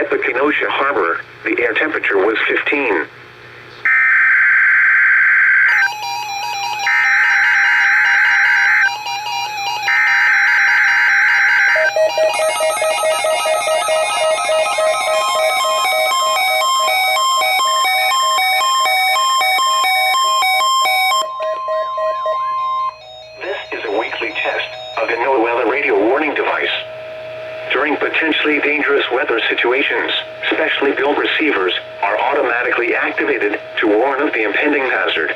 At the Kenosha Harbor, the air temperature was 15. During potentially dangerous weather situations, specially built receivers are automatically activated to warn of the impending hazard.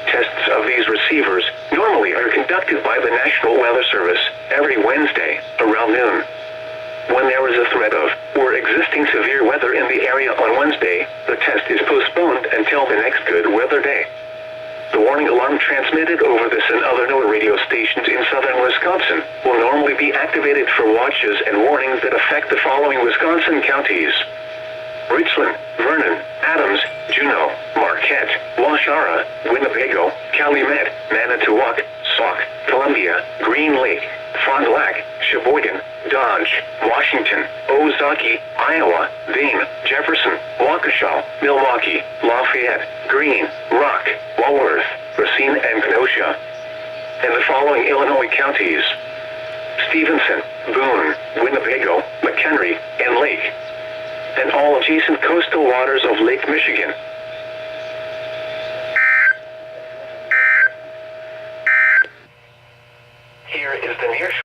Tests of these receivers normally are conducted by the National Weather Service every Wednesday around noon. When there is a threat of or existing severe weather in the area on Wednesday, the test is postponed until the next good weather day. The warning alarm transmitted over this and other NOAA radio stations in southern Wisconsin will normally be activated for watches and warnings that affect the following Wisconsin counties: Richland, Vernon, Adams, Juneau, Marquette, Waushara, Winnebago, Calumet, Manitowoc, Sauk, Columbia, Green Lake, Fond du Lac, Sheboygan, Dodge, Washington, Ozaukee, Iowa, Vane, Jefferson, Waukesha, Milwaukee, Lafayette, Greene, Rock, Walworth, Racine, and Kenosha. And the following Illinois counties: Stevenson, Boone, Winnebago, McHenry, and Lake. And all adjacent coastal waters of Lake Michigan.